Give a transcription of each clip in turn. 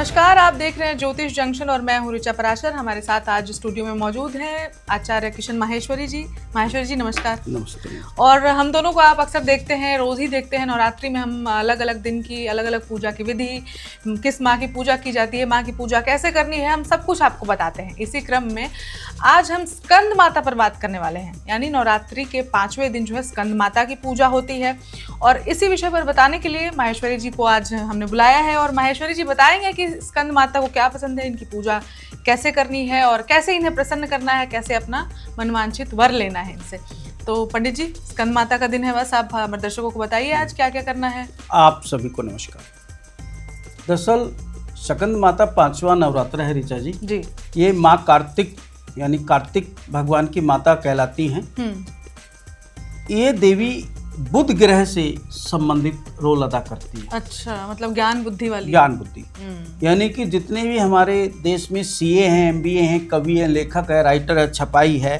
नमस्कार, आप देख रहे हैं ज्योतिष जंक्शन और मैं हूं ऋचा पराशर। हमारे साथ आज स्टूडियो में मौजूद हैं आचार्य किशन माहेश्वरी जी। माहेश्वरी जी नमस्कार। नमस्ते। और हम दोनों को आप अक्सर देखते हैं, रोज ही देखते हैं। नवरात्रि में हम अलग अलग दिन की अलग अलग पूजा की विधि, किस माँ की पूजा की जाती है, माँ की पूजा कैसे करनी है, हम सब कुछ आपको बताते हैं। इसी क्रम में आज हम स्कंद माता पर बात करने वाले हैं। यानी नवरात्रि के 5वें दिन जो है स्कंद माता की पूजा होती है, और इसी विषय पर बताने के लिए माहेश्वरी जी को आज हमने बुलाया है। और माहेश्वरी जी बताएंगे कि स्कंद माता को क्या पसंद है, इनकी पूजा कैसे करनी है और कैसे इन्हें प्रसन्न करना है, कैसे अपना मनवांछित वर लेना है इनसे। तो पंडित जी, स्कंद माता का दिन है, बस आप हमारे दर्शकों को बताइए आज क्या क्या करना है। आप सभी को नमस्कार। दरअसल स्कंद माता 5वां नवरात्र है ऋचा जी। ये माँ कार्तिक यानी कार्तिक भगवान की माता कहलाती हैं। ये देवी बुध ग्रह से संबंधित रोल अदा करती है। अच्छा, मतलब ज्ञान बुद्धि वाली। ज्ञान बुद्धि यानी कि जितने भी हमारे देश में सीए हैं, एमबीए हैं, कवि हैं, लेखक है, राइटर है, छपाई है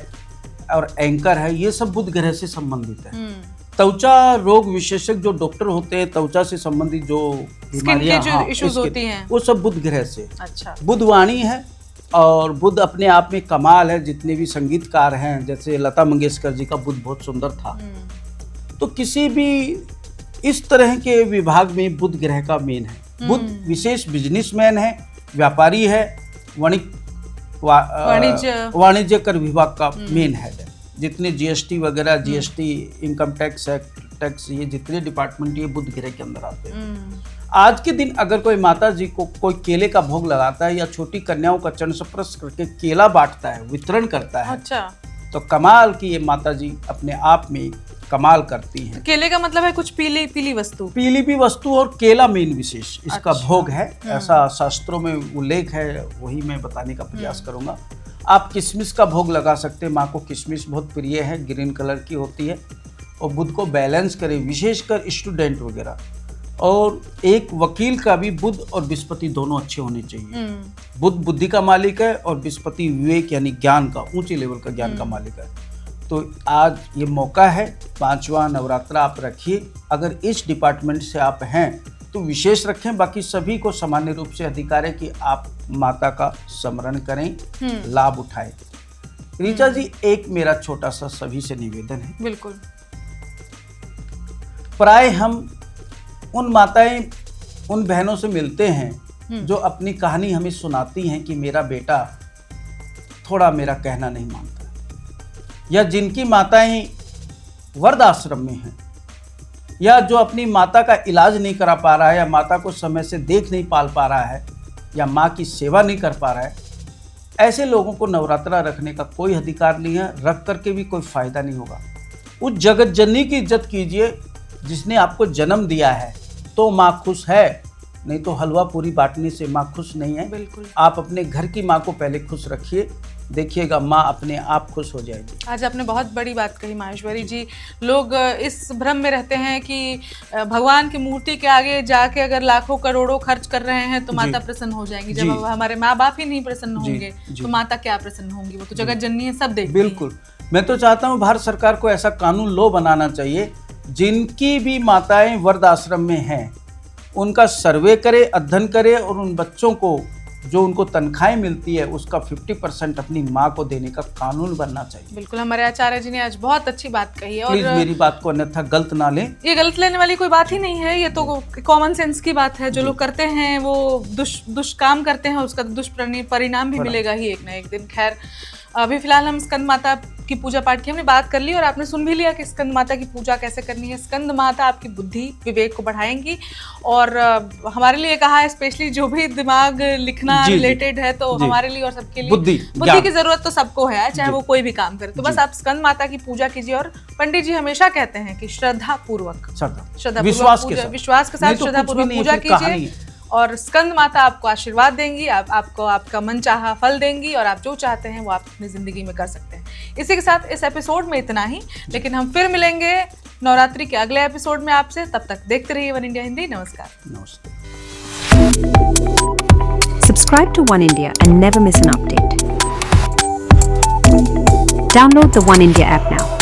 और एंकर है, ये सब बुध ग्रह से संबंधित है। त्वचा रोग विशेषज्ञ जो डॉक्टर होते हैं, त्वचा से संबंधित जो बीमारियां इश्यूज होती हैं, वो सब बुध ग्रह से। अच्छा। बुध वाणी है और बुध अपने आप में कमाल है। जितने भी संगीतकार हैं, जैसे लता मंगेशकर जी का बुध बहुत सुंदर था। तो किसी भी इस तरह के विभाग में बुध ग्रह का मेन है। बुध विशेष बिजनेसमैन है, व्यापारी है, वाणिज्य कर विभाग का मेन हेड है। जितने जीएसटी वगैरह, जीएसटी, इनकम टैक्स, टैक्स, ये जितने डिपार्टमेंट ये बुध ग्रह के अंदर आते हैं। आज के दिन अगर कोई माता जी को कोई केले का भोग लगाता है या छोटी कन्याओं का चरण स्पर्श करके केला बांटता है, वितरण करता है, अच्छा, तो कमाल की ये माता जी अपने आप में कमाल करती हैं। केले का मतलब है कुछ पीली वस्तु, पीली भी वस्तु, और केला मेन विशेष इसका भोग है। ऐसा शास्त्रों में उल्लेख है, वही मैं बताने का प्रयास करूंगा। आप किशमिश का भोग लगा सकते हैं। माँ को किशमिश बहुत प्रिय है, ग्रीन कलर की होती है और बुध को बैलेंस करे, विशेषकर स्टूडेंट वगैरह। और एक वकील का भी बुध और बृहस्पति दोनों अच्छे होने चाहिए। बुध बुद्धि का मालिक है और बृहस्पति विवेक यानी ज्ञान का, ऊंचे लेवल का ज्ञान का मालिक है। तो आज ये मौका है, 5वां नवरात्र आप रखिए। अगर इस डिपार्टमेंट से आप हैं तो विशेष रखें, बाकी सभी को सामान्य रूप से अधिकार है कि आप माता का स्मरण करें, लाभ उठाएं। ऋचा जी, एक मेरा छोटा सा सभी से निवेदन है। बिल्कुल। प्राय हम उन माताएं, उन बहनों से मिलते हैं जो अपनी कहानी हमें सुनाती हैं कि मेरा बेटा थोड़ा मेरा कहना नहीं मानता, या जिनकी माताएं वृद्धाश्रम में हैं, या जो अपनी माता का इलाज नहीं करा पा रहा है, या माता को समय से देख नहीं पाल पा रहा है, या माँ की सेवा नहीं कर पा रहा है। ऐसे लोगों को नवरात्रा रखने का कोई अधिकार नहीं है, रख करके भी कोई फायदा नहीं होगा। उस जगत जननी की इज्जत कीजिए जिसने आपको जन्म दिया है, तो माँ खुश है, नहीं तो हलवा पूरी बांटने से माँ खुश नहीं है। बिल्कुल। आप अपने घर की माँ को पहले खुश रखिए, देखिएगा माँ अपने आप खुश हो जाएगी। आज आपने बहुत बड़ी बात कही माहेश्वरी जी। लोग इस भ्रम में रहते हैं कि भगवान की मूर्ति के आगे जाके अगर लाखों करोड़ों खर्च कर रहे हैं तो माता प्रसन्न हो जाएंगी। जब हमारे माँ बाप ही नहीं प्रसन्न होंगे तो माता क्या प्रसन्न होंगी? वो तो जगत जननी है, सब देखती है। बिल्कुल। मैं तो चाहता हूँ भारत सरकार को ऐसा कानून लॉ बनाना चाहिए, जिनकी भी माताएं वृद्धाश्रम में हैं उनका सर्वे करे, अध्ययन करे, और उन बच्चों को जो उनको तनख्वाहें मिलती है उसका 50% अपनी माँ को देने का कानून बनना चाहिए। बिल्कुल, हमारे आचार्य जी ने आज बहुत अच्छी बात कही है। और प्लीज मेरी बात को अन्यथा गलत ना लें। ये गलत लेने वाली कोई बात ही नहीं है, ये तो कॉमन सेंस की बात है। जो लोग करते हैं वो दुष्काम करते हैं, उसका दुष्परिणाम भी मिलेगा ही एक ना एक दिन। खैर, अभी फिलहाल हम स्कंद माता की पूजा पाठ की हमने बात कर ली और आपने सुन भी लिया कि स्कंद माता की पूजा कैसे करनी है। स्कंद माता आपकी बुद्धि विवेक को बढ़ाएंगी, और हमारे लिए कहा है स्पेशली जो भी दिमाग लिखना रिलेटेड है, तो हमारे लिए और सबके लिए बुद्धि की जरूरत तो सबको है, चाहे वो कोई भी काम करे। तो बस आप स्कंद माता की पूजा कीजिए। और पंडित जी हमेशा कहते हैं कि श्रद्धा पूर्वक, विश्वास के साथ श्रद्धा पूर्वक पूजा कीजिए, और स्कंद माता आपको आशीर्वाद देंगी, आपको आपका मनचाहा फल देंगी, और आप जो चाहते हैं वो आप अपनी जिंदगी में कर सकते हैं। इसी के साथ इस एपिसोड में इतना ही, लेकिन हम फिर मिलेंगे नवरात्रि के अगले एपिसोड में आपसे। तब तक देखते रहिए वन इंडिया हिंदी। नमस्कार। Subscribe to One India and never miss an update. Download the One India app now.